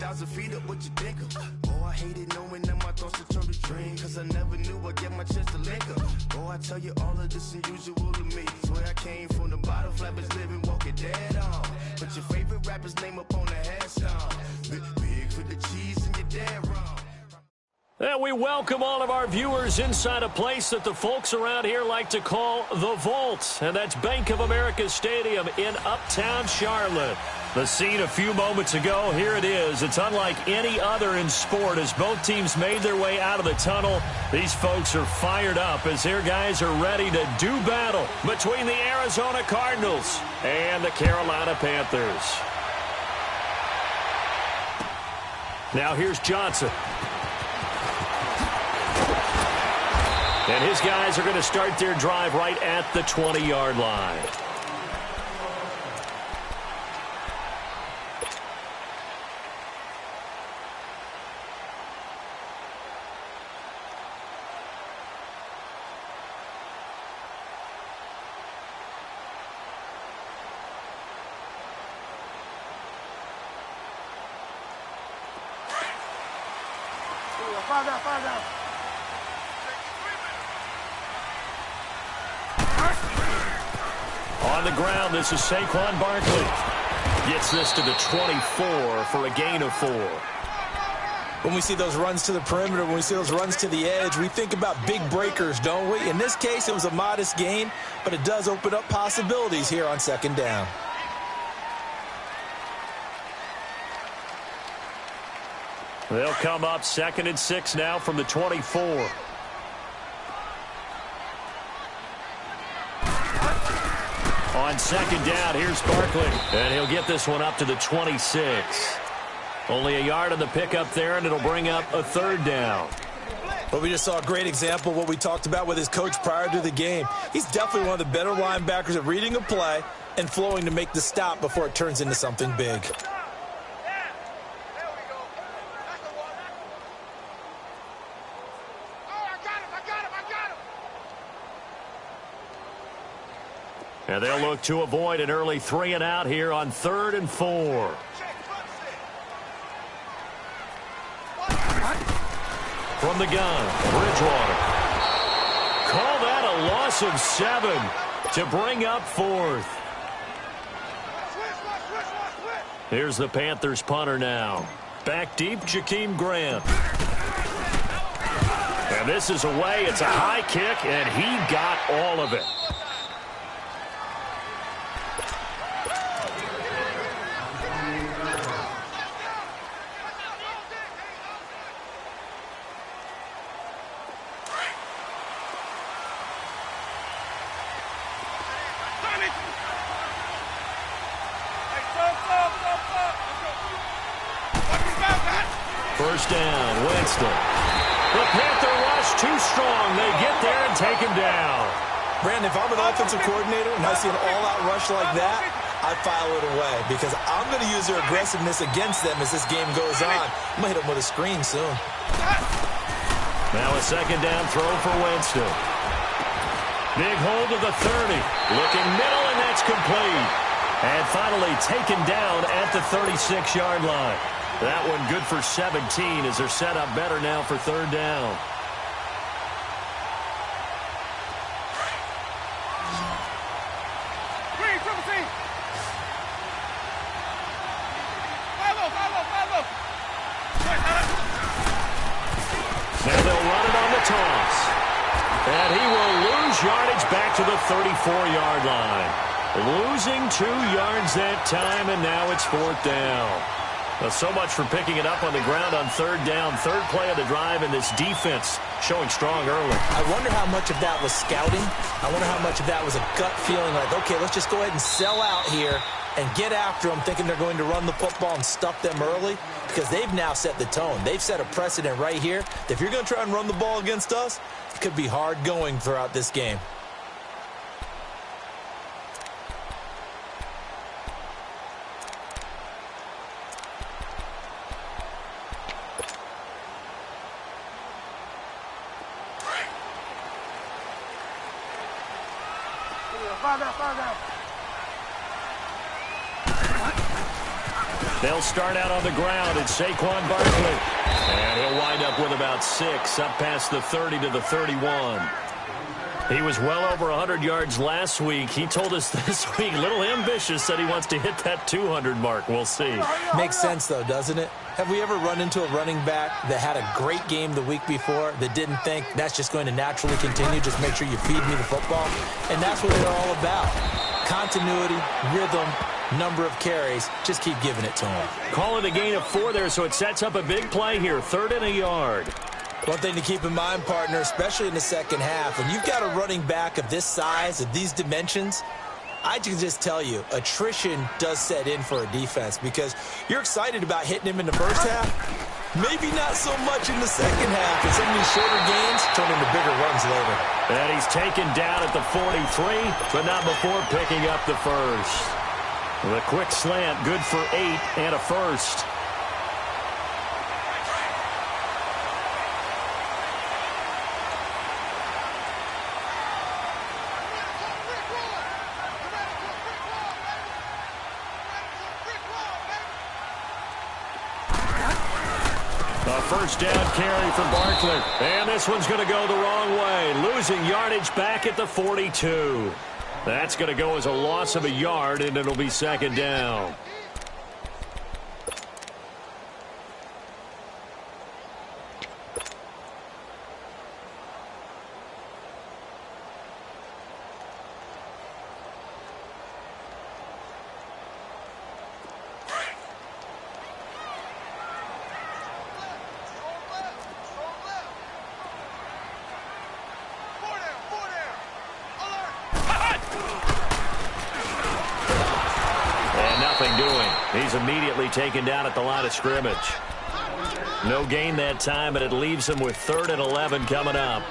1,000 feet up, what you think of? Oh, I hated knowing that my thoughts would turn to dream, cause I never knew I'd get my chance to link up. Oh, I tell you all of this unusual to me. Swear I came from the bottom, flappers living, walking dead on. But your favorite rapper's name up on the headstone. Big for the cheese and you're dead wrong. And we welcome all of our viewers inside a place that the folks around here like to call the Vault. And that's Bank of America Stadium in Uptown Charlotte. The scene a few moments ago, here it is. It's unlike any other in sport as both teams made their way out of the tunnel. These folks are fired up as their guys are ready to do battle between the Arizona Cardinals and the Carolina Panthers. Now here's Johnson. And his guys are going to start their drive right at the 20-yard line. On the ground, this is Saquon Barkley. Gets this to the 24 for a gain of 4. When we see those runs to the perimeter, when we see those runs to the edge, we think about big breakers, don't we? In this case, it was a modest gain, but it does open up possibilities here on second down. They'll come up 2nd and 6 now from the 24. On second down, here's Barkley. And he'll get this one up to the 26. Only a yard on the pickup there, and it'll bring up a 3rd down. But we just saw a great example of what we talked about with his coach prior to the game. He's definitely one of the better linebackers at reading a play and flowing to make the stop before it turns into something big. And they'll look to avoid an early 3-and-out here on 3rd and 4. From the gun, Bridgewater. Call that a loss of 7 to bring up 4th. Here's the Panthers punter now. Back deep, Jakeem Grant. And this is away. It's a high kick, and he got all of it. First down, Winston. The Panther rush too strong. They get there and take him down. Brandon, if I'm an offensive coordinator and I see an all-out rush like that, I'd file it away because I'm going to use their aggressiveness against them as this game goes on. I'm going to hit them with a screen soon. Now a second down throw for Winston. Big hold of the 30. Looking middle, and that's complete. And finally taken down at the 36-yard line. That one good for 17 as they're set up better now for 3rd down. Now they'll run it on the toss. And he will lose yardage back to the 34-yard line. Losing 2 yards that time, and now it's 4th down. Well, so much for picking it up on the ground on 3rd down. 3rd play of the drive, and this defense showing strong early. I wonder how much of that was scouting. I wonder how much of that was a gut feeling like, okay, let's just go ahead and sell out here and get after them, thinking they're going to run the football and stuff them early, because they've now set the tone. They've set a precedent right here. If you're going to try and run the ball against us, it could be hard going throughout this game. They'll start out on the ground. It's Saquon Barkley. And he'll wind up with about 6, up past the 30 to the 31. He was well over 100 yards last week. He told us this week, a little ambitious, said he wants to hit that 200 mark. We'll see. Makes sense, though, doesn't it? Have we ever run into a running back that had a great game the week before that didn't think that's just going to naturally continue? Just make sure you feed me the football. And that's what they're all about. Continuity, rhythm, number of carries. Just keep giving it to him. Calling a gain of 4 there, so it sets up a big play here. 3rd and a yard. One thing to keep in mind, partner, especially in the second half, when you've got a running back of this size, of these dimensions, I can just tell you, attrition does set in for a defense because you're excited about hitting him in the first half, maybe not so much in the second half, and some of these shorter gains turn into bigger runs later. And he's taken down at the 43, but not before picking up the first. The quick slant, good for 8 and a first. First down carry for Barkley. And this one's going to go the wrong way. Losing yardage back at the 42. That's going to go as a loss of a yard, and it'll be 2nd down. He's immediately taken down at the line of scrimmage. No gain that time, but it leaves him with 3rd and 11 coming up.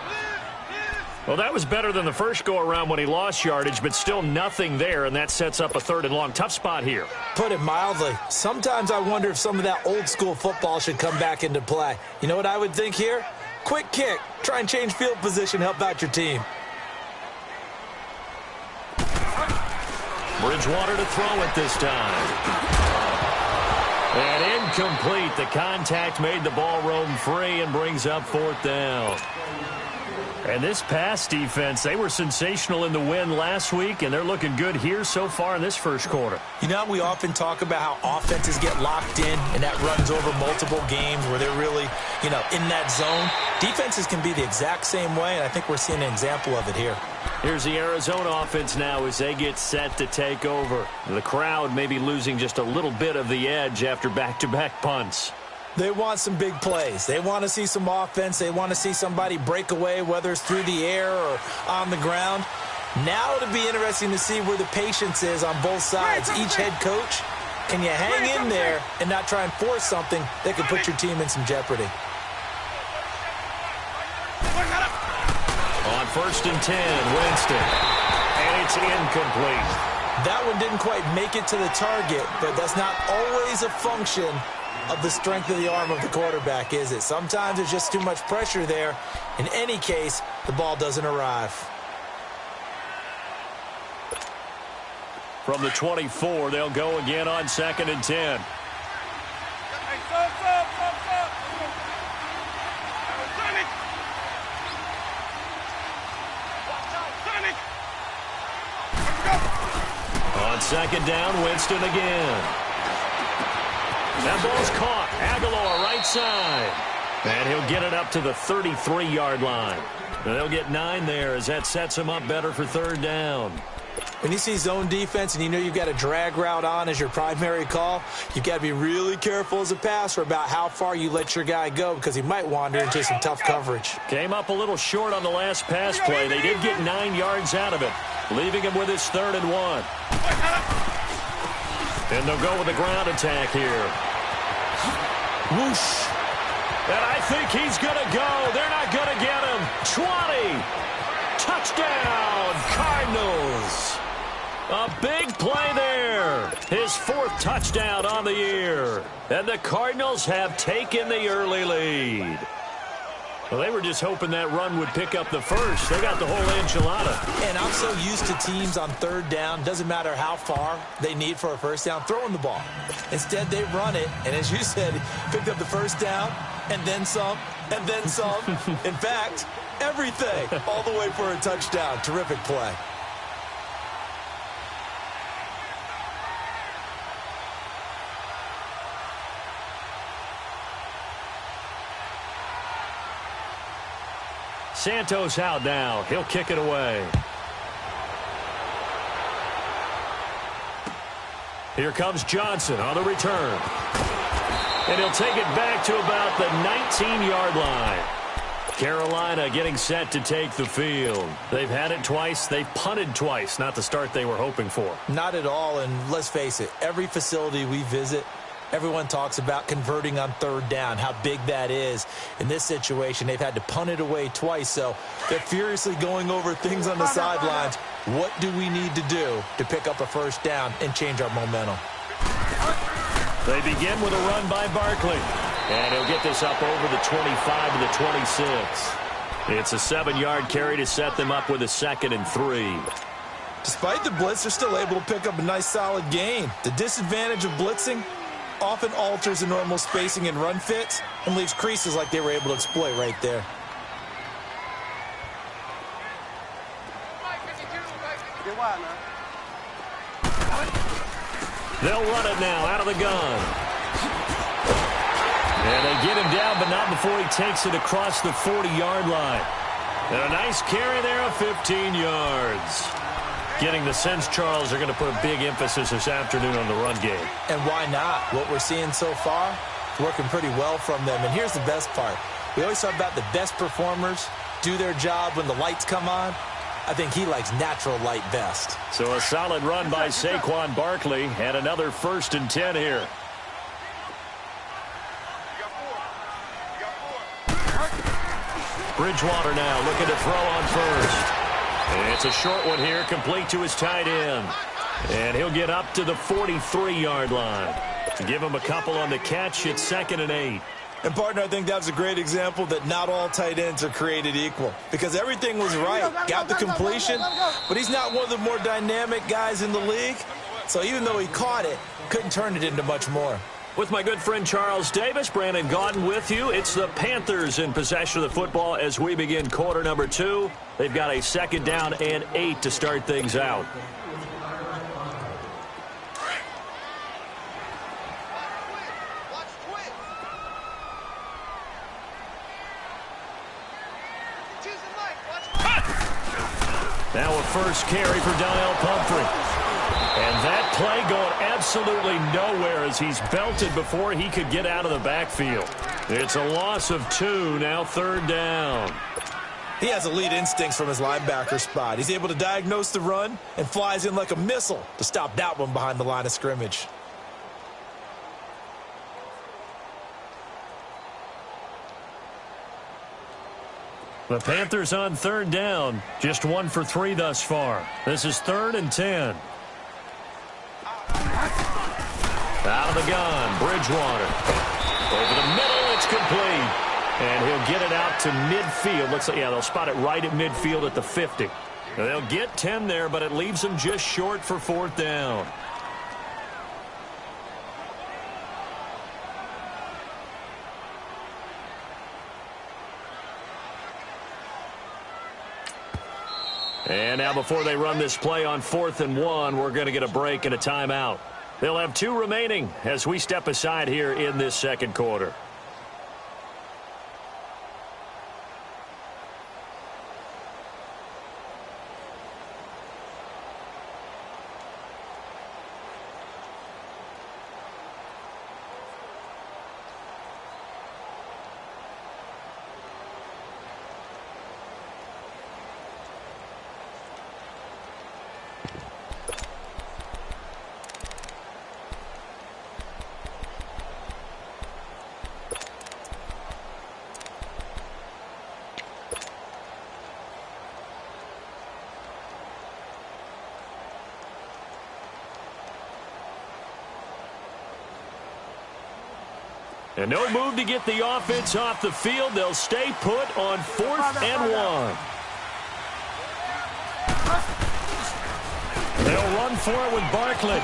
Well, that was better than the first go-around when he lost yardage, but still nothing there, and that sets up a 3rd and long. Tough spot here. Put it mildly. Sometimes I wonder if some of that old-school football should come back into play. You know what I would think here? Quick kick. Try and change field position, help out your team. Bridgewater to throw it this time. And incomplete. The contact made the ball roam free and brings up 4th down. And this pass defense, they were sensational in the win last week, and they're looking good here so far in this first quarter. You know, we often talk about how offenses get locked in, and that runs over multiple games where they're really, in that zone. Defenses can be the exact same way, and I think we're seeing an example of it here. Here's the Arizona offense now as they get set to take over. The crowd may be losing just a little bit of the edge after back-to-back punts. They want some big plays. They want to see some offense. They want to see somebody break away, whether it's through the air or on the ground. Now it'll be interesting to see where the patience is on both sides. Each head coach, can you hang in there and not try and force something that could put your team in some jeopardy? On 1st and 10, Winston. And it's incomplete. That one didn't quite make it to the target, but that's not always a function of the strength of the arm of the quarterback, is it? Sometimes there's just too much pressure there. In any case, the ball doesn't arrive. From the 24, they'll go again on 2nd and 10. On 2nd down, Winston again. That ball's caught. Aguilar right side. And he'll get it up to the 33-yard line. And they'll get 9 there as that sets him up better for 3rd down. When you see zone defense and you know you've got a drag route on as your primary call, you've got to be really careful as a passer about how far you let your guy go because he might wander into some tough coverage. Came up a little short on the last pass play. They did get 9 yards out of it, leaving him with his 3rd and 1. And they'll go with the ground attack here. Whoosh. And I think he's going to go. They're not going to get him. 20. Touchdown, Cardinals. A big play there. His 4th touchdown on the year. And the Cardinals have taken the early lead. Well, they were just hoping that run would pick up the first. They got the whole enchilada. And I'm so used to teams on third down, doesn't matter how far they need for a first down, throwing the ball. Instead, they run it, and as you said, picked up the first down, and then some, and then some. In fact, everything, all the way for a touchdown. Terrific play. Santos out now. He'll kick it away. Here comes Johnson on the return. And he'll take it back to about the 19-yard line. Carolina getting set to take the field. They've had it twice. They've punted twice. Not the start they were hoping for. Not at all, and let's face it, every facility we visit, everyone talks about converting on third down, how big that is. In this situation, they've had to punt it away twice, so they're furiously going over things on the sidelines. What do we need to do to pick up a first down and change our momentum? They begin with a run by Barkley, and he'll get this up over the 25 to the 26. It's a 7-yard carry to set them up with a 2nd and 3. Despite the blitz, they're still able to pick up a nice solid gain. The disadvantage of blitzing often alters the normal spacing and run fits and leaves creases like they were able to exploit right there. They'll run it now out of the gun. And they get him down, but not before he takes it across the 40-yard line. And a nice carry there of 15 yards. Getting the sense, Charles, they're going to put a big emphasis this afternoon on the run game. And why not? What we're seeing so far is working pretty well from them. And here's the best part. We always talk about the best performers do their job when the lights come on. I think he likes natural light best. So a solid run by Saquon Barkley and another 1st and 10 here. Bridgewater now looking to throw on first. It's a short one here, complete to his tight end. And he'll get up to the 43-yard line. To give him a couple on the catch, it's 2nd and 8. And, partner, I think that's a great example that not all tight ends are created equal. Because everything was right. Got the completion, but he's not one of the more dynamic guys in the league. So even though he caught it, couldn't turn it into much more. With my good friend Charles Davis, Brandon Gaudin with you. It's the Panthers in possession of the football as we begin quarter number 2. They've got a 2nd down and 8 to start things out. Now a first carry for Donnell Pumphrey. And that play going absolutely nowhere as he's belted before he could get out of the backfield. It's a loss of 2, now 3rd down. He has elite instincts from his linebacker spot. He's able to diagnose the run and flies in like a missile to stop that one behind the line of scrimmage. The Panthers on 3rd down, just 1 for 3 thus far. This is 3rd and 10. Out of the gun, Bridgewater. Over the middle, it's complete. And he'll get it out to midfield. Looks like, yeah, they'll spot it right at midfield at the 50. They'll get 10 there, but it leaves them just short for 4th down. And now before they run this play on 4th and 1, we're going to get a break and a timeout. They'll have 2 remaining as we step aside here in this 2nd quarter. And no move to get the offense off the field. They'll stay put on 4th and 1. They'll run for it with Barkley.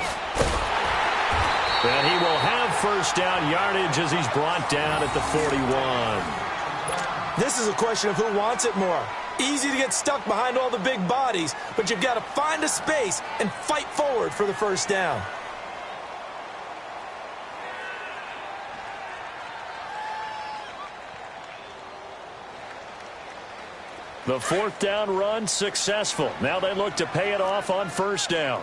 And he will have first down yardage as he's brought down at the 41. This is a question of who wants it more. Easy to get stuck behind all the big bodies, but you've got to find a space and fight forward for the first down. The 4th down run successful. Now they look to pay it off on first down.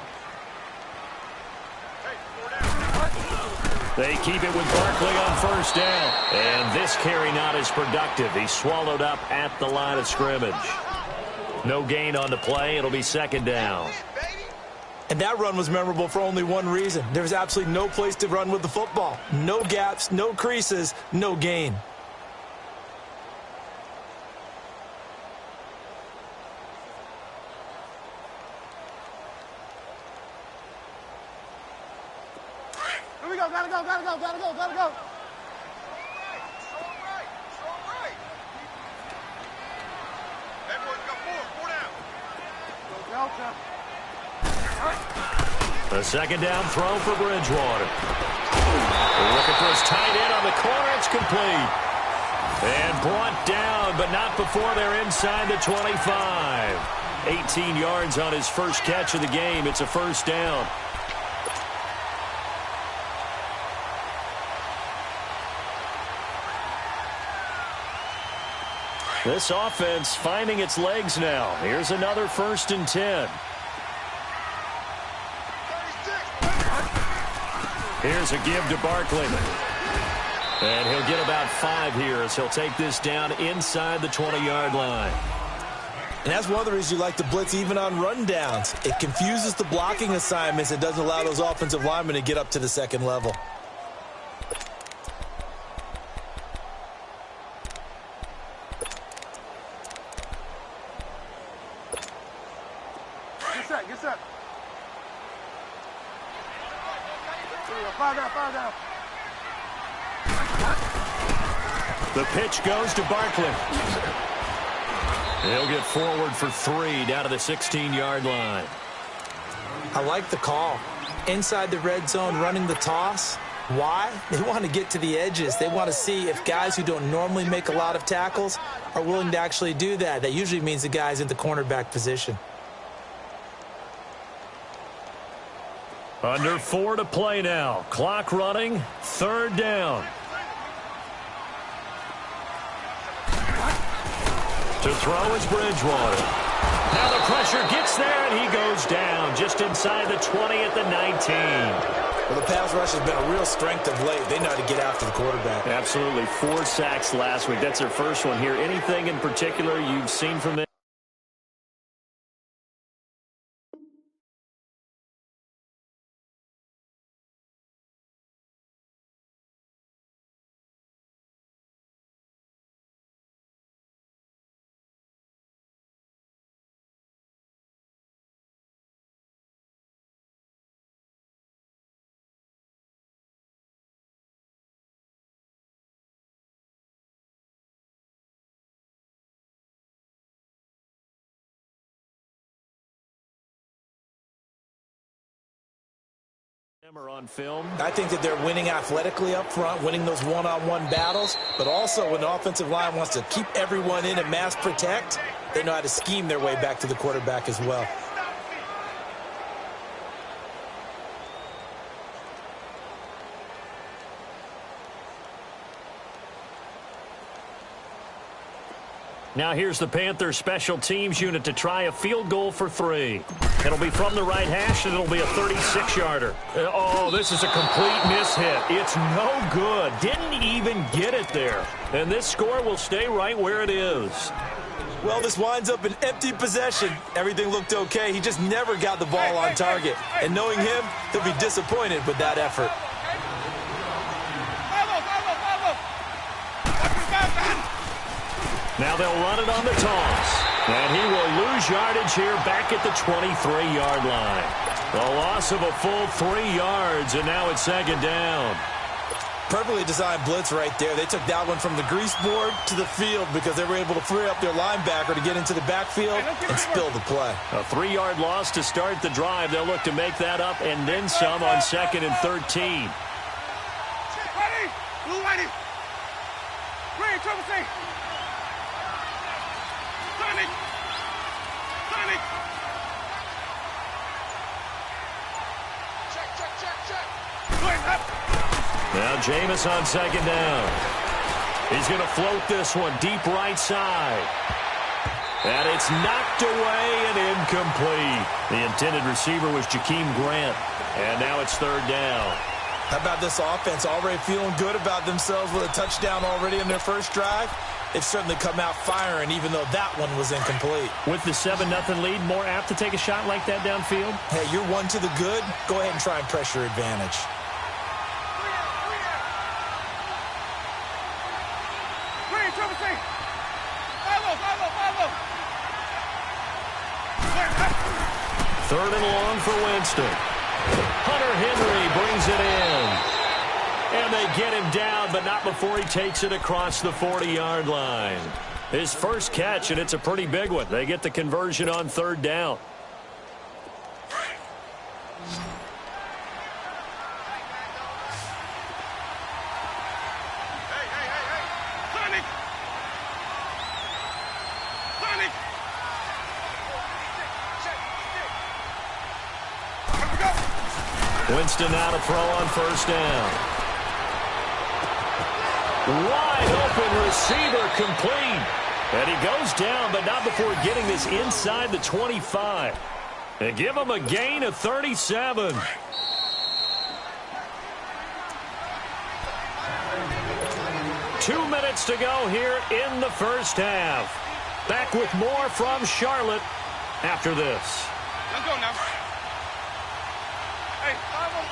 They keep it with Barkley on first down. And this carry not as productive. He's swallowed up at the line of scrimmage. No gain on the play. It'll be 2nd down. And that run was memorable for only one reason. There was absolutely no place to run with the football. No gaps, no creases, no gain. Gotta go. Everyone's got 4 down. A 2nd down throw for Bridgewater. They're looking for his tight end on the corner. It's complete. And brought down, but not before they're inside the 25. 18 yards on his first catch of the game. It's a first down. This offense finding its legs now. Here's another 1st and 10. Here's a give to Barkley. And he'll get about 5 here as he'll take this down inside the 20-yard line. And that's one of the reasons you like to blitz even on rundowns. It confuses the blocking assignments. It doesn't allow those offensive linemen to get up to the 2nd level. Get set. Fire down. The pitch goes to Barkley. He'll get forward for 3 down to the 16-yard line. I like the call. Inside the red zone running the toss. Why? They want to get to the edges. They want to see if guys who don't normally make a lot of tackles are willing to actually do that. That usually means the guy's in the cornerback position. Under 4 to play now. Clock running. 3rd down. To throw is Bridgewater. Now the pressure gets there, and he goes down just inside the 20 at the 19. Well, the pass rush has been a real strength of late. They know how to get after the quarterback. Absolutely. 4 sacks last week. That's their first one here. Anything in particular you've seen from them? On film. I think that they're winning athletically up front, winning those one-on-one battles, but also when the offensive line wants to keep everyone in and mass protect, they know how to scheme their way back to the quarterback as well. Now here's the Panthers special teams unit to try a field goal for 3. It'll be from the right hash, and it'll be a 36-yarder. Oh, this is a complete mishit. It's no good. Didn't even get it there. And this score will stay right where it is. Well, this winds up an empty possession. Everything looked okay. He just never got the ball on target. And knowing him, he'll be disappointed with that effort. Now they'll run it on the toss. And he will lose yardage here back at the 23-yard line. The loss of a full 3 yards, and now it's 2nd down. Perfectly designed blitz right there. They took that one from the grease board to the field because they were able to free up their linebacker to get into the backfield and spill the play. A 3-yard loss to start the drive. They'll look to make that up and then some on 2nd and 13. Ready? Blue ready. Green, triple C. Sonic. Sonic. Check. Going up. Now Jameis on 2nd down. He's going to float this one deep right side. And it's knocked away and incomplete. The intended receiver was Jakeem Grant. And now it's 3rd down. How about this offense already feeling good about themselves with a touchdown already in their first drive? They've certainly come out firing, even though that one was incomplete. With the 7-0 lead, more apt to take a shot like that downfield? Hey, you're one to the good. Go ahead and try and pressure advantage. Green, triple C. Follow. 3rd and long for Winston. Hunter Henry brings it in. And they get him down, but not before he takes it across the 40-yard line. His first catch, and it's a pretty big one. They get the conversion on 3rd down. Winston now to throw on 1st down. Wide open receiver complete. And he goes down, but not before getting this inside the 25. They give him a gain of 37. Two minutes to go here in the first half. Back with more from Charlotte after this. Let's go now. Hey, follow.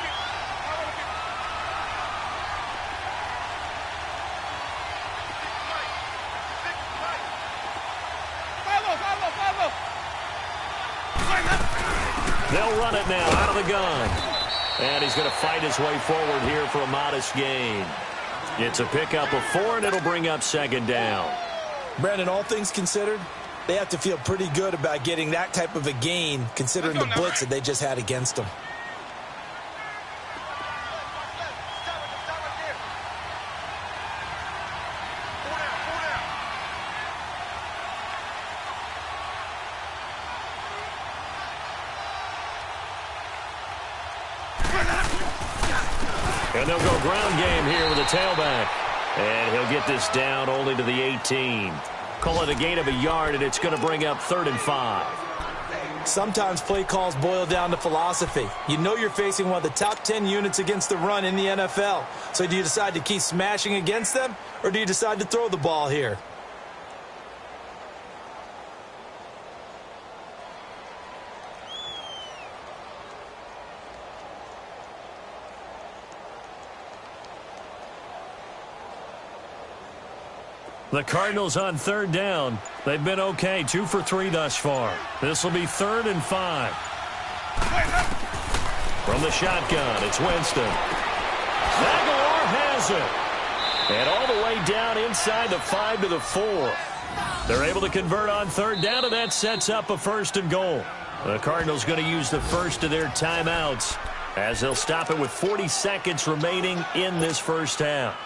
They'll run it now out of the gun. And he's going to fight his way forward here for a modest gain. It's a pickup of 4, and it'll bring up 2nd down. Brandon, all things considered, they have to feel pretty good about getting that type of a gain, considering the blitz that they just had against them. And they'll go ground game here with a tailback. And he'll get this down only to the 18. Call it a gain of a yard, and it's going to bring up 3rd and 5. Sometimes play calls boil down to philosophy. You know you're facing one of the top 10 units against the run in the NFL. So do you decide to keep smashing against them, or do you decide to throw the ball here? The Cardinals on 3rd down. They've been okay, 2 for 3 thus far. This will be 3rd and 5. From the shotgun, it's Winston. Aguilar has it. And all the way down inside the 5 to the 4. They're able to convert on 3rd down, and that sets up a 1st and goal. The Cardinals going to use the first of their timeouts as they'll stop it with 40 seconds remaining in this first half.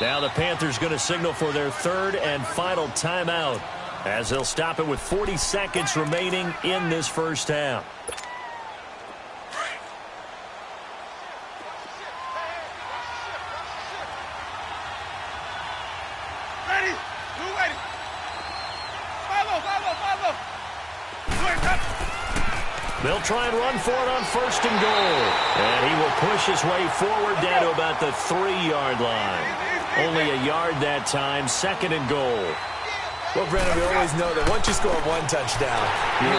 Now the Panthers going to signal for their 3rd and final timeout as they'll stop it with 40 seconds remaining in this first half. Ready? Blue ready. Follow. They'll try and run for it on 1st and goal. And he will push his way forward down to about the 3-yard line. Only a yard that time, 2nd and goal. Well, Brandon, we always know that once you score one touchdown, you're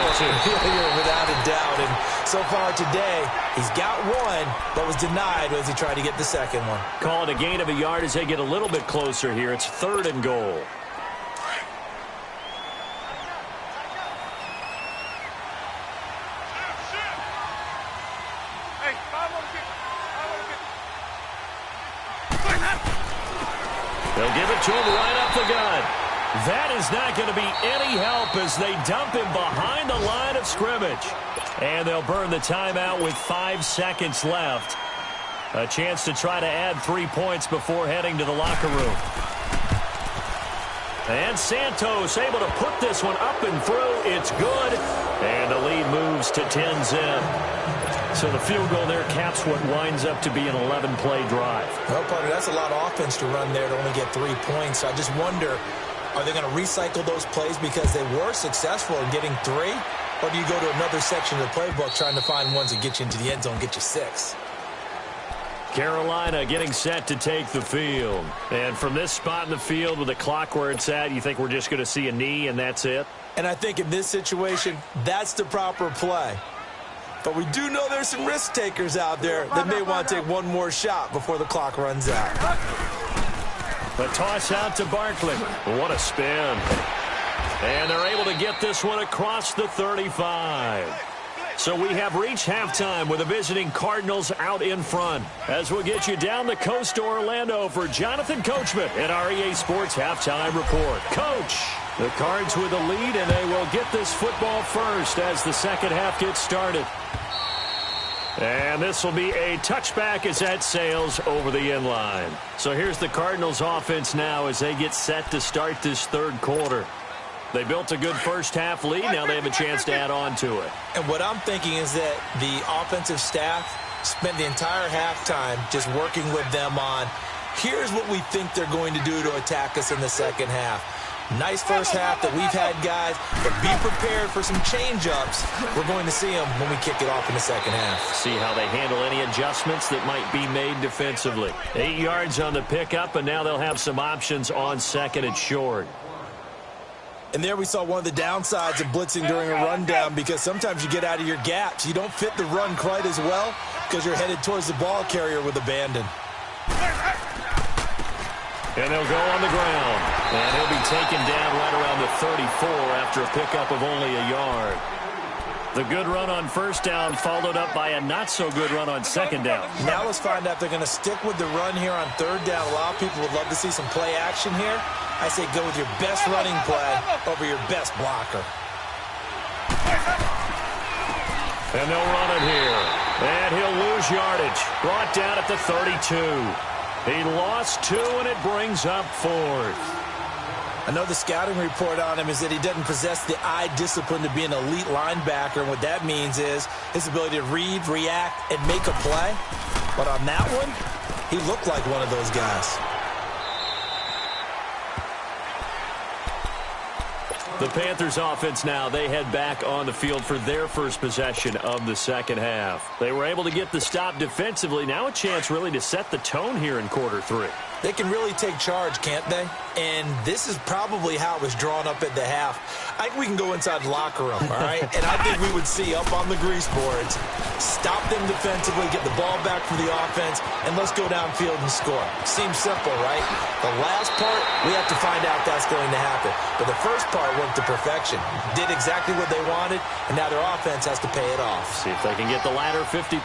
without a doubt. And so far today, he's got one, but was denied as he tried to get the second one. Call it a gain of a yard as they get a little bit closer here. It's 3rd and goal. They'll give it to him right up the gut. That is not going to be any help as they dump him behind the line of scrimmage. And they'll burn the timeout with 5 seconds left. A chance to try to add 3 points before heading to the locker room. And Santos able to put this one up and through. It's good. And the lead moves to 10-zip. So the field goal there caps what winds up to be an 11-play drive. Well, partner, that's a lot of offense to run there to only get 3 points. I just wonder, are they going to recycle those plays because they were successful in getting 3? Or do you go to another section of the playbook trying to find ones that get you into the end zone, get you 6? Carolina getting set to take the field. And from this spot in the field with the clock where it's at, you think we're just going to see a knee and that's it? And I think in this situation, that's the proper play. But we do know there's some risk takers out there that may want to take one more shot before the clock runs out. The toss out to Barkley. What a spin. And they're able to get this one across the 35. So we have reached halftime with the visiting Cardinals out in front. As we'll get you down the coast to Orlando for Jonathan Coachman at our EA Sports Halftime Report. Coach, the Cards with the lead, and they will get this football first as the second half gets started. And this will be a touchback as that sails over the end line. So here's the Cardinals offense now as they get set to start this third quarter. They built a good first half lead. Now they have a chance to add on to it. And what I'm thinking is that the offensive staff spent the entire halftime just working with them on, here's what we think they're going to do to attack us in the second half. Nice first half that we've had, guys, but be prepared for some change-ups. We're going to see them when we kick it off in the second half. See how they handle any adjustments that might be made defensively. 8 yards on the pickup, and now they'll have some options on 2nd and short. And there we saw one of the downsides of blitzing during a rundown, because sometimes you get out of your gaps. You don't fit the run quite as well because you're headed towards the ball carrier with abandon. And they'll go on the ground. And he'll be taken down right around the 34 after a pickup of only a yard. The good run on first down followed up by a not-so-good run on second down. Now let's find out if they're going to stick with the run here on third down. A lot of people would love to see some play action here. I say go with your best running play over your best blocker. And they'll run it here. And he'll lose yardage. Brought down at the 32. He lost 2, and it brings up 4th. I know the scouting report on him is that he doesn't possess the eye discipline to be an elite linebacker. And what that means is his ability to read, react, and make a play. But on that one, he looked like one of those guys. The Panthers offense now, they head back on the field for their first possession of the second half. They were able to get the stop defensively. Now a chance really to set the tone here in quarter 3. They can really take charge, can't they? And this is probably how it was drawn up at the half. I think we can go inside the locker room, all right? And I think we would see up on the grease boards, stop them defensively, get the ball back for the offense, and let's go downfield and score. Seems simple, right? The last part, we have to find out that's going to happen. But the first part worked to perfection. Did exactly what they wanted, and now their offense has to pay it off. See if they can get the latter 50%.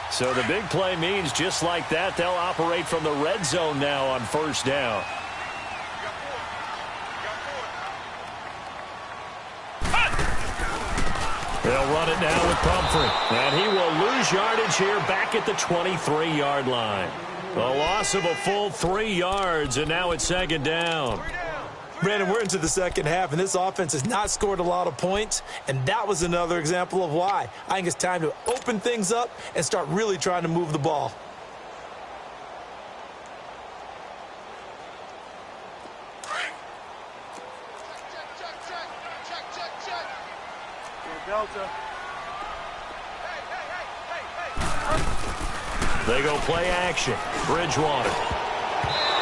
So the big play means just like that, they'll operate from the red zone now on first down. They'll run it now with Pumphrey. And he will lose yardage here back at the 23-yard line. A loss of a full 3 yards, and now it's second down. Brandon, we're into the second half, and this offense has not scored a lot of points, and that was another example of why. I think it's time to open things up and start really trying to move the ball. They go play action. Bridgewater.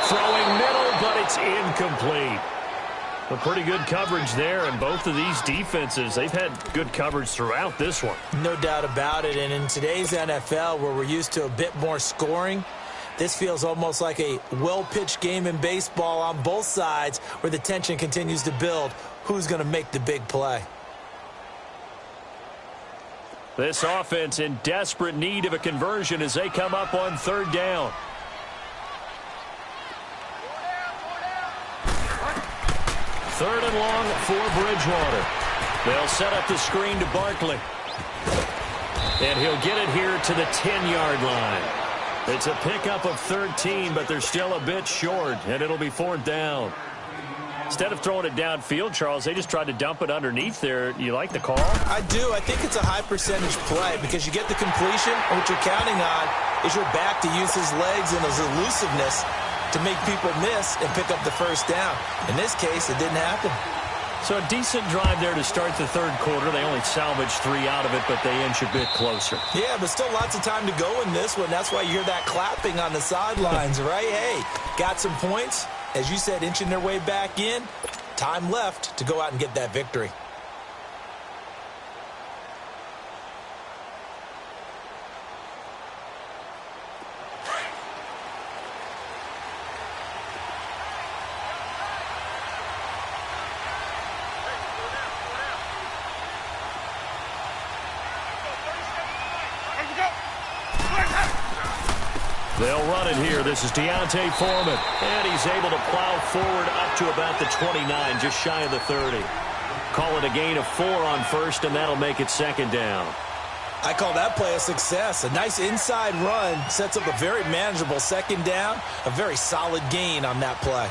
Throwing middle, but it's incomplete. A pretty good coverage there, and both of these defenses, they've had good coverage throughout this one. No doubt about it, and in today's NFL, where we're used to a bit more scoring, this feels almost like a well-pitched game in baseball on both sides where the tension continues to build. Who's going to make the big play? This offense in desperate need of a conversion as they come up on third down. Third and long for Bridgewater. They'll set up the screen to Barkley. And he'll get it here to the 10-yard line. It's a pickup of 13, but they're still a bit short, and it'll be fourth down. Instead of throwing it downfield, Charles, they just tried to dump it underneath there. You like the call? I do. I think it's a high-percentage play because you get the completion, and what you're counting on is your back to use his legs and his elusiveness to make people miss and pick up the first down. In this case, it didn't happen. So a decent drive there to start the third quarter. They only salvaged 3 out of it, but they inch a bit closer. Yeah, but still lots of time to go in this one. That's why you hear that clapping on the sidelines, right? Hey, got some points. As you said, inching their way back in. Time left to go out and get that victory. They'll run it here. This is Deontay Foreman. And he's able to plow forward up to about the 29, just shy of the 30. Call it a gain of 4 on first, and that'll make it second down. I call that play a success. A nice inside run sets up a very manageable second down. A very solid gain on that play.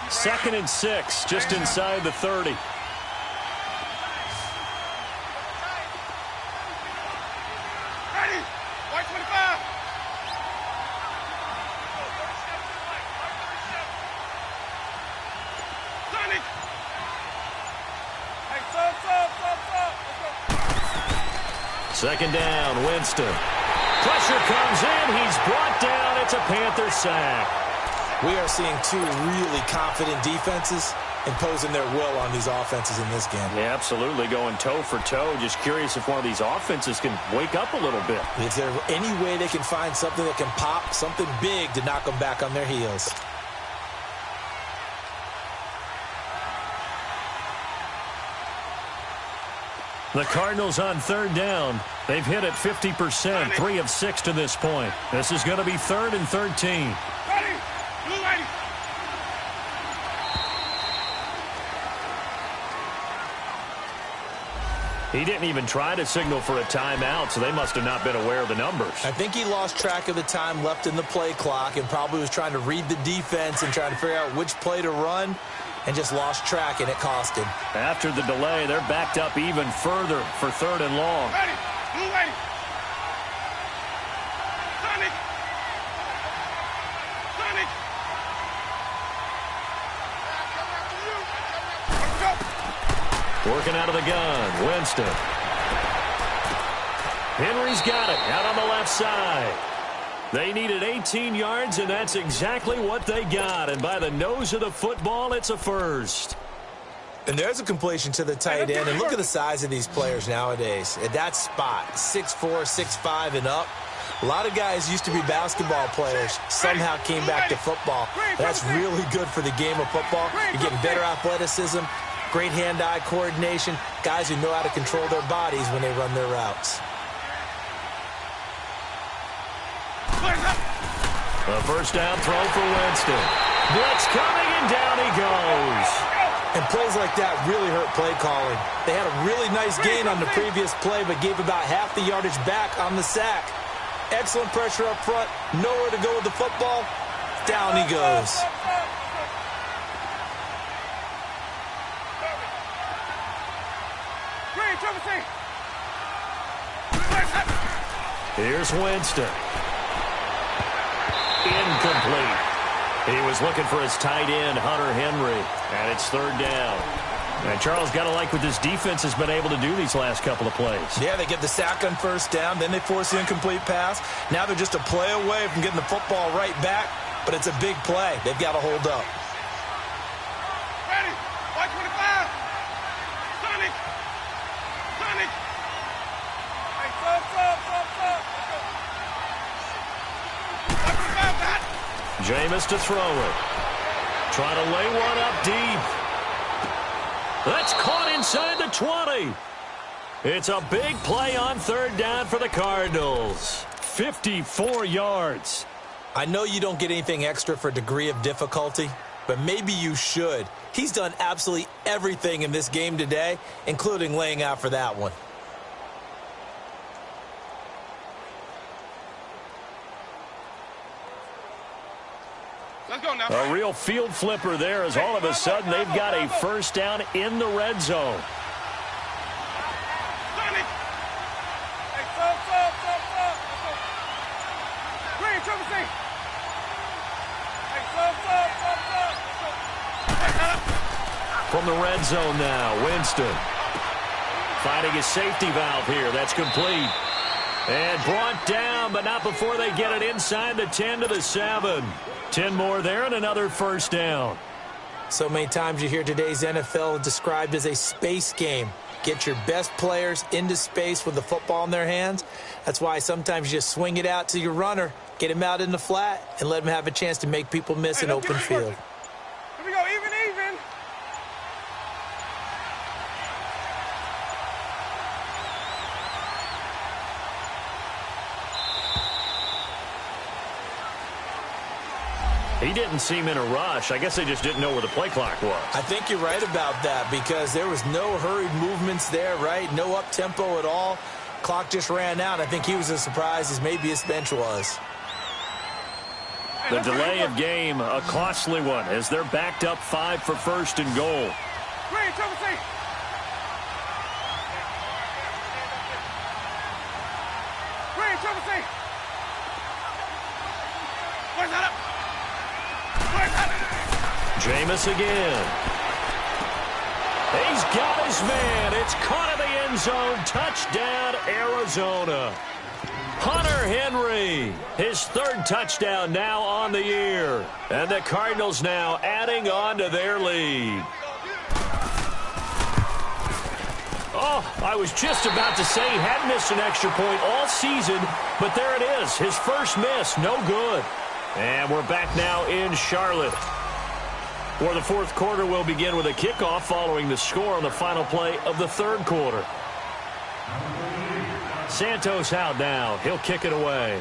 2nd and 6, just inside the 30. Second down, Winston. Pressure comes in. He's brought down. It's a Panther sack. We are seeing two really confident defenses imposing their will on these offenses in this game. Yeah, absolutely. Going toe for toe. Just curious if one of these offenses can wake up a little bit. Is there any way they can find something that can pop, something big to knock them back on their heels? The Cardinals on third down. They've hit it 50%, 3 of 6 to this point. This is going to be 3rd and 13. He didn't even try to signal for a timeout, so they must have not been aware of the numbers. I think he lost track of the time left in the play clock and probably was trying to read the defense and trying to figure out which play to run, and just lost track, and it cost him. After the delay, they're backed up even further for 3rd and long. Working out of the gun, Winston. Henry's got it out on the left side. They needed 18 yards, and that's exactly what they got. And by the nose of the football, it's a first. And there's a completion to the tight end. And look at the size of these players nowadays. At that spot, 6'4", 6'5", and up. A lot of guys used to be basketball players, somehow came back to football. That's really good for the game of football. You're getting better athleticism, great hand-eye coordination, guys who know how to control their bodies when they run their routes. A first down throw for Winston. Blitz coming, and down he goes. And plays like that really hurt play calling. They had a really nice gain on the previous play, but gave about half the yardage back on the sack. Excellent pressure up front, nowhere to go with the football. Down he goes. Here's Winston. Incomplete. He was looking for his tight end, Hunter Henry, and it's 3rd down. And Charles, got to like what this defense has been able to do these last couple of plays. Yeah, they get the sack on first down, then they force the incomplete pass. Now they're just a play away from getting the football right back, but it's a big play. They've got to hold up. Ready. White 25. Sonic. Sonic. Hey, sub. White 25, back. Jameis to throw it. Trying to lay one up deep. That's caught inside the 20. It's a big play on third down for the Cardinals. 54 yards. I know you don't get anything extra for degree of difficulty, but maybe you should. He's done absolutely everything in this game today, including laying out for that one. Let's go now. A real field flipper there as all of a sudden they've got a first down in the red zone. Sonic. Hey, sub. Green, triple C. Hey, sub. From the red zone now, Winston. Finding a safety valve here. That's complete. And brought down, but not before they get it inside the 10 to the 7. 10 more there and another first down. So many times you hear today's NFL described as a space game. Get your best players into space with the football in their hands. That's why sometimes you just swing it out to your runner, get him out in the flat, and let him have a chance to make people miss an open field. Here we go, even. He didn't seem in a rush. I guess they just didn't know where the play clock was. I think you're right about that because there was no hurried movements there, right? No up-tempo at all. Clock just ran out. I think he was as surprised as maybe his bench was. The delay of game, a costly one, as they're backed up 5 for first and goal. Green, triple C. Green, triple C. Where's that up? Jameis again. He's got his man. It's caught in the end zone. Touchdown, Arizona. Hunter Henry, his third touchdown now on the year. And the Cardinals now adding on to their lead. Oh, I was just about to say he hadn't missed an extra point all season, but there it is. His first miss, no good. And we're back now in Charlotte. For the fourth quarter, we'll begin with a kickoff following the score on the final play of the third quarter. Santos out now. He'll kick it away.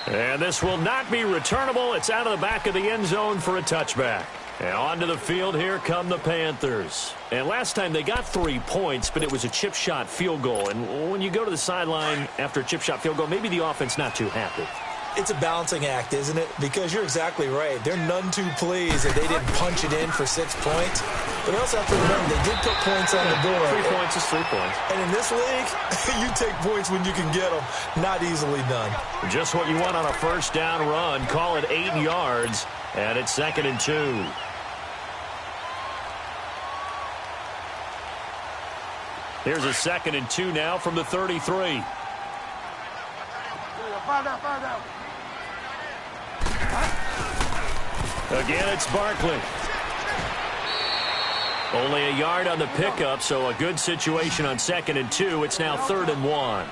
And this will not be returnable. It's out of the back of the end zone for a touchback. And onto the field, here come the Panthers. And last time they got 3 points, but it was a chip shot field goal. And when you go to the sideline after a chip shot field goal, maybe the offense not too happy. It's a balancing act, isn't it? Because you're exactly right. They're none too pleased that they didn't punch it in for 6 points. But they also have to remember they did put points on the board. 3 points is 3 points. And in this league, you take points when you can get them. Not easily done. Just what you want on a first down run. Call it 8 yards. And it's 2nd and 2. Here's a 2nd and 2 now from the 33. Find out. Again, it's Barkley. Only a yard on the pickup, so a good situation on 2nd and 2. It's now 3rd and 1.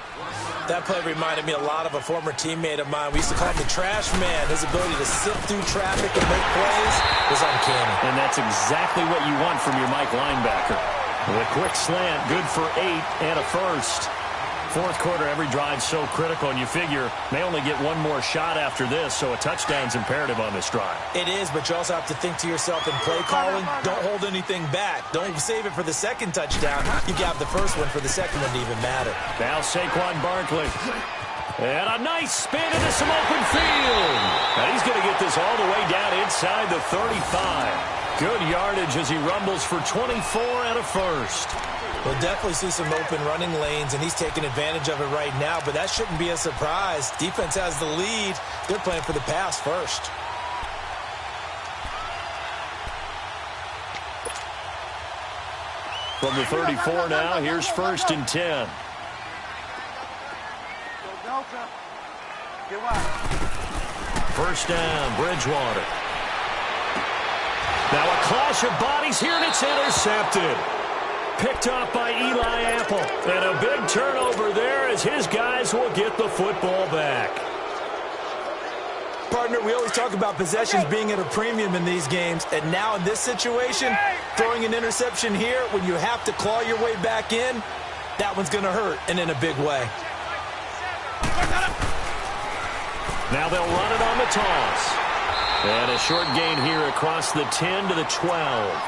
That play reminded me a lot of a former teammate of mine. We used to call him the trash man. His ability to sift through traffic and make plays was uncanny. And that's exactly what you want from your Mike linebacker. With a quick slant, good for 8 and a first. Fourth quarter, every drive so critical, and you figure they only get one more shot after this, so a touchdown's imperative on this drive. It is, but you also have to think to yourself in play calling, don't hold anything back. Don't save it for the second touchdown. You got the first one for the second one to even matter. Now Saquon Barkley. And a nice spin into some open field. And he's going to get this all the way down inside the 35. Good yardage as he rumbles for 24 and a first. We'll definitely see some open running lanes, and he's taking advantage of it right now, but that shouldn't be a surprise. Defense has the lead. They're playing for the pass first. From the 34 now, here's 1st and 10. First down, Bridgewater. Now a clash of bodies here, and it's intercepted. Picked off by Eli Apple. And a big turnover there as his guys will get the football back. Partner, we always talk about possessions being at a premium in these games, and now in this situation, throwing an interception here when you have to claw your way back in, that one's going to hurt, and in a big way. Now they'll run it on the toss. And a short gain here across the 10 to the 12.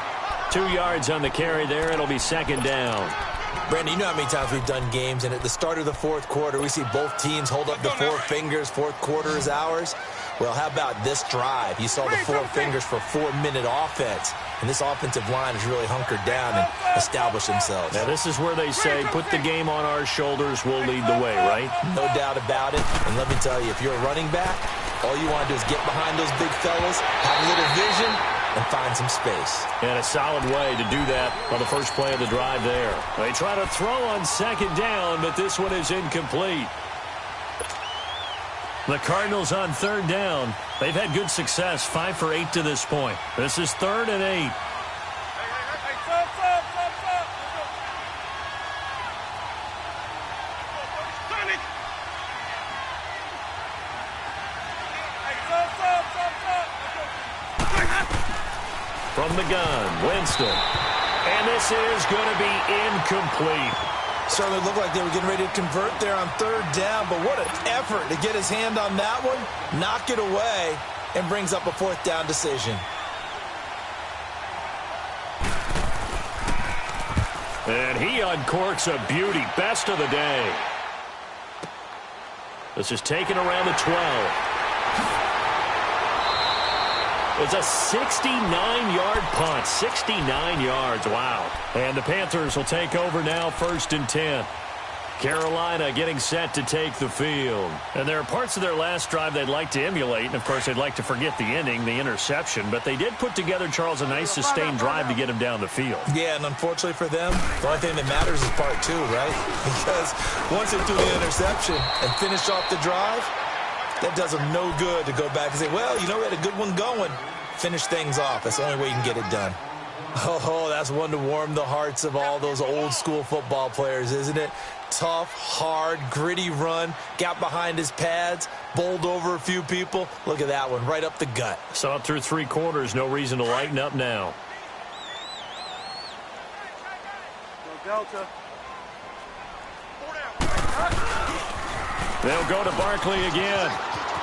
2 yards on the carry there. It'll be 2nd down. Brandon, you know how many times we've done games, and at the start of the fourth quarter, we see both teams hold up the 4 fingers, fourth quarter is ours. Well, how about this drive? You saw the 4 fingers for 4-minute offense, and this offensive line has really hunkered down and established themselves. Now, this is where they say, put the game on our shoulders, we'll lead the way, right? No doubt about it, and let me tell you, if you're a running back, all you want to do is get behind those big fellas, have a little vision, and find some space. And a solid way to do that on the first play of the drive there. They try to throw on 2nd down, but this one is incomplete. The Cardinals on 3rd down. They've had good success, 5 for 8 to this point. This is 3rd and 8. From the gun, Winston. And this is going to be incomplete. Certainly looked like they were getting ready to convert there on 3rd down, but what an effort to get his hand on that one, knock it away, and brings up a 4th down decision. And he uncorks a beauty, best of the day. This is taken around the 12. It's a 69-yard punt. 69 yards. Wow. And the Panthers will take over now, 1st and 10. Carolina getting set to take the field. And there are parts of their last drive they'd like to emulate. And, of course, they'd like to forget the ending, the interception. But they did put together, Charles, a nice sustained drive to get him down the field. Yeah, and unfortunately for them, the only thing that matters is part 2, right? Because once they threw the interception and finished off the drive, that does them no good to go back and say, well, you know, we had a good one going. Finish things off. That's the only way you can get it done. Oh, that's one to warm the hearts of all those old-school football players, isn't it? Tough, hard, gritty run. Got behind his pads, bowled over a few people. Look at that one, right up the gut. Saw it through 3 quarters. No reason to lighten up now. Delta. They'll go to Barkley again.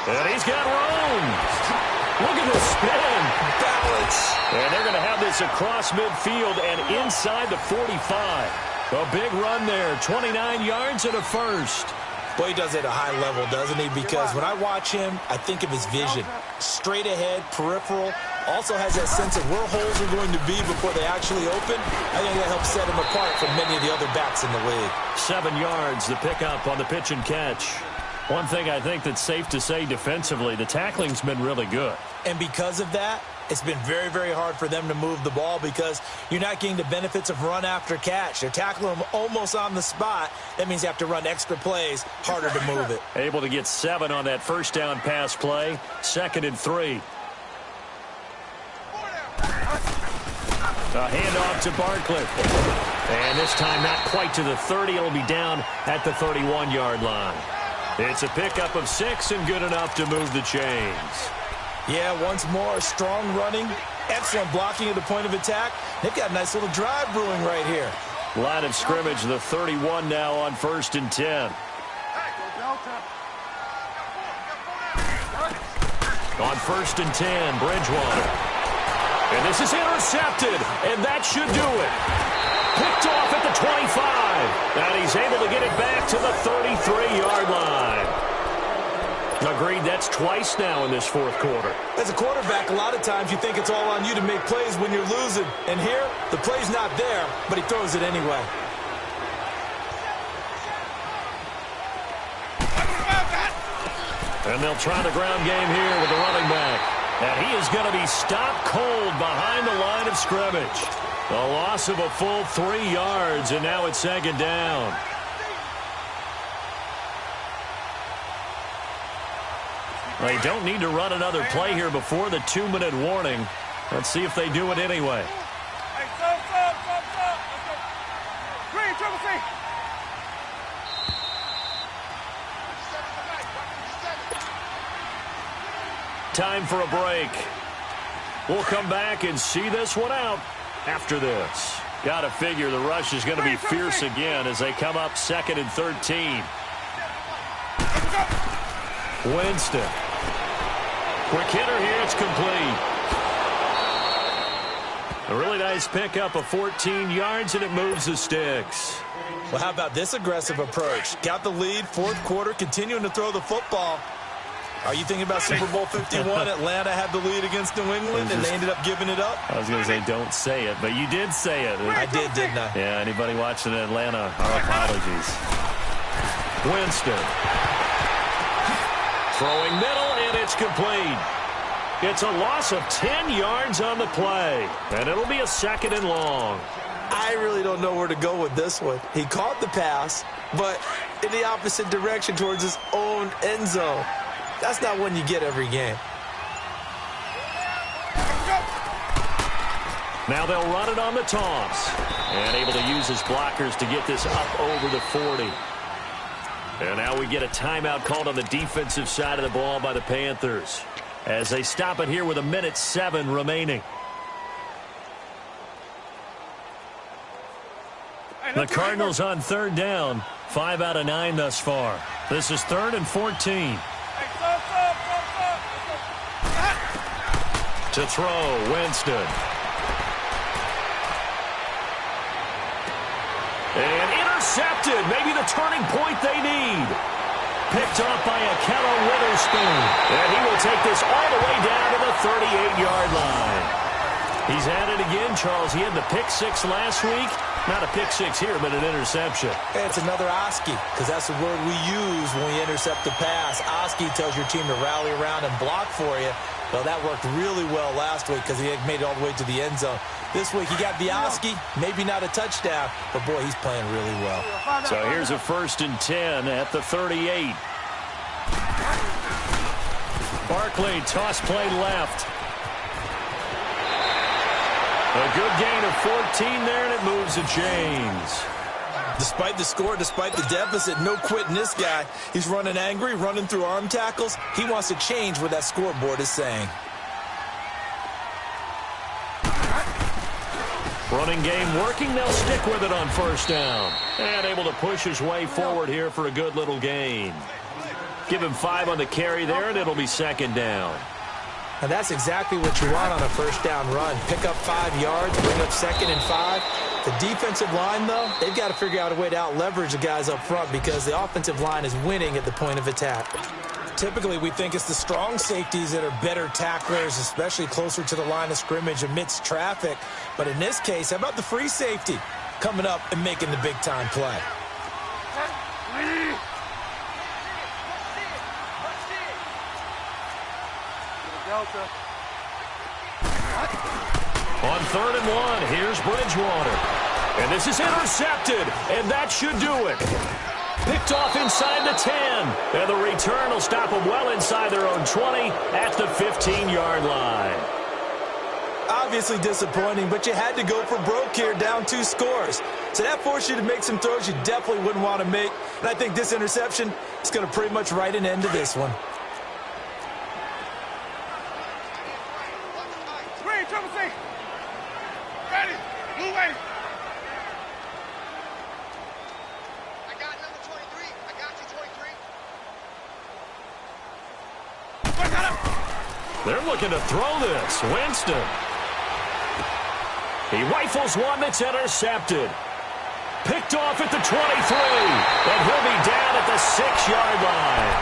And he's got room. Look at the spin. Balance. And they're going to have this across midfield and inside the 45. A big run there. 29 yards and a first. Boy, he does it at a high level, doesn't he? Because when I watch him, I think of his vision. Straight ahead, peripheral. Also has that sense of where holes are going to be before they actually open. I think that helps set him apart from many of the other backs in the league. 7 yards, the pickup on the pitch and catch. One thing I think that's safe to say defensively, the tackling's been really good. And because of that, it's been very, very hard for them to move the ball because you're not getting the benefits of run after catch. They're tackling them almost on the spot. That means you have to run extra plays, harder to move it. Able to get 7 on that first down pass play. 2nd and 3. A handoff to Barkley. And this time not quite to the 30. It'll be down at the 31-yard line. It's a pickup of 6 and good enough to move the chains. Yeah, once more, strong running, excellent blocking at the point of attack. They've got a nice little drive brewing right here. Line of scrimmage, the 31 now on 1st and 10. On 1st and 10, Bridgewater. And this is intercepted, and that should do it. Picked off at the 25. And he's able to get it back to the 33-yard line. Agreed, that's twice now in this fourth quarter. As a quarterback, a lot of times you think it's all on you to make plays when you're losing. And here, the play's not there, but he throws it anyway. And they'll try the ground game here with the running back. And he is going to be stopped cold behind the line of scrimmage. A loss of a full 3 yards, and now it's second down. They don't need to run another play here before the 2-minute warning. Let's see if they do it anyway. Hey, stop. Let's go. Green, triple C. Time for a break. We'll come back and see this one out after this. Got to figure the rush is going to be fierce again as they come up 2nd and 13. Winston. Quick hitter here. It's complete. A really nice pickup of 14 yards, and it moves the sticks. Well, how about this aggressive approach? Got the lead, 4th quarter, continuing to throw the football. Are you thinking about Super Bowl 51? Atlanta had the lead against New England, and they ended up giving it up? I was going to say don't say it, but you did say it. I did, didn't I? Yeah, anybody watching Atlanta, our apologies. Winston. Throwing middle, and it's complete. It's a loss of 10 yards on the play, and it'll be a 2nd and long. I really don't know where to go with this one. He caught the pass, but in the opposite direction towards his own end zone. That's not one you get every game. Now they'll run it on the toss. And able to use his blockers to get this up over the 40. And now we get a timeout called on the defensive side of the ball by the Panthers, as they stop it here with 1:07 remaining. The Cardinals on 3rd down. 5 out of 9 thus far. This is 3rd and 14. To throw, Winston. And intercepted. Maybe the turning point they need. Picked off by Akello Witherspoon. And he will take this all the way down to the 38-yard line. He's at it again, Charles. He had the pick 6 last week. Not a pick 6 here, but an interception. Hey, it's another Oski, because that's the word we use when we intercept the pass. Oski tells your team to rally around and block for you. Well, that worked really well last week because he had made it all the way to the end zone. This week he got the Oski, maybe not a touchdown, but boy, he's playing really well. So here's a 1st and 10 at the 38. Barkley, toss play left. A good gain of 14 there, and it moves the chains. Despite the score, despite the deficit, no quitting this guy. He's running angry, running through arm tackles. He wants to change what that scoreboard is saying. Running game working. They'll stick with it on 1st down. And able to push his way forward here for a good little gain. Give him 5 on the carry there, and it'll be 2nd down. And that's exactly what you want on a 1st down run. Pick up 5 yards, bring up 2nd and 5. The defensive line, though, they've got to figure out a way to out-leverage the guys up front because the offensive line is winning at the point of attack. Typically, we think it's the strong safeties that are better tacklers, especially closer to the line of scrimmage amidst traffic. But in this case, how about the free safety coming up and making the big-time play? Delta. On 3rd and 1, here's Bridgewater. And this is intercepted, and that should do it. Picked off inside the 10. And the return will stop them well inside their own 20 at the 15-yard line. Obviously disappointing, but you had to go for broke here, down 2 scores. So that forced you to make some throws you definitely wouldn't want to make. And I think this interception is going to pretty much write an end to this one. Green, triple C. Ready. Blue way. I got number 23. I got you, 23. They're looking to throw this. Winston. He rifles one that's intercepted. Picked off at the 23. And he'll be down at the 6-yard line.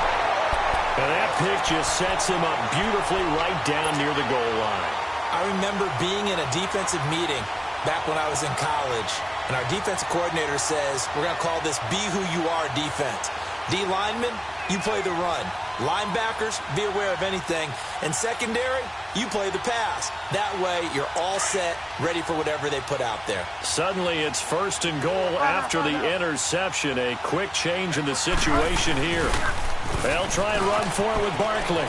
And that pick just sets him up beautifully right down near the goal line. I remember being in a defensive meeting back when I was in college, and our defensive coordinator says, we're going to call this Be Who You Are defense. D lineman, you play the run. Linebackers, be aware of anything. And secondary, you play the pass. That way, you're all set, ready for whatever they put out there. Suddenly, it's 1st and goal after the interception. A quick change in the situation here. They'll try and run for it with Barkley.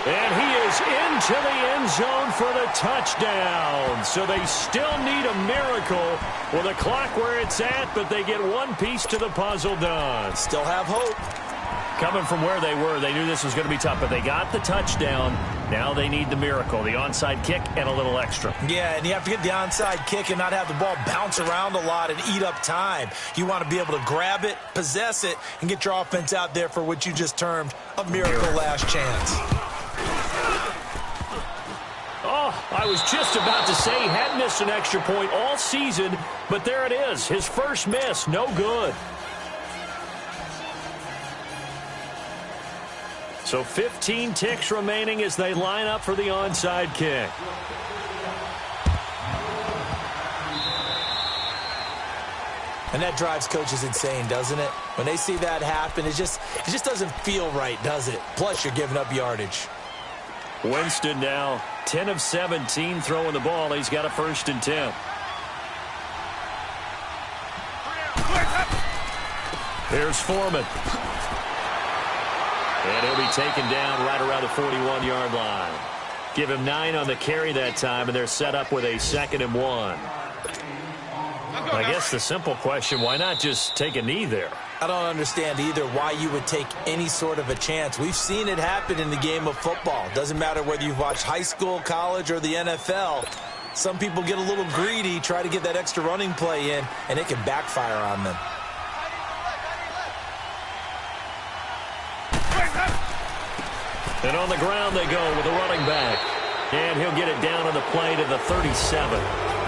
And he is into the end zone for the touchdown. So they still need a miracle with a clock where it's at, but they get one piece to the puzzle done. Still have hope. Coming from where they were, they knew this was going to be tough, but they got the touchdown. Now they need the miracle, the onside kick and a little extra. Yeah, and you have to get the onside kick and not have the ball bounce around a lot and eat up time. You want to be able to grab it, possess it, and get your offense out there for what you just termed a miracle last chance. Oh, I was just about to say he had missed an extra point all season, but there it is. His first miss, no good. So 15 ticks remaining as they line up for the onside kick. And that drives coaches insane, doesn't it? When they see that happen, it just doesn't feel right, does it? Plus, you're giving up yardage. Winston now 10 of 17 throwing the ball. He's got a 1st and 10. Here's Foreman. And he'll be taken down right around the 41-yard line. Give him 9 on the carry that time, and they're set up with a 2nd and 1. I guess the simple question, why not just take a knee there? I don't understand either why you would take any sort of a chance. We've seen it happen in the game of football. Doesn't matter whether you've watched high school, college, or the NFL. Some people get a little greedy, try to get that extra running play in, and it can backfire on them. And on the ground they go with a running back. And he'll get it down on the play to the 37.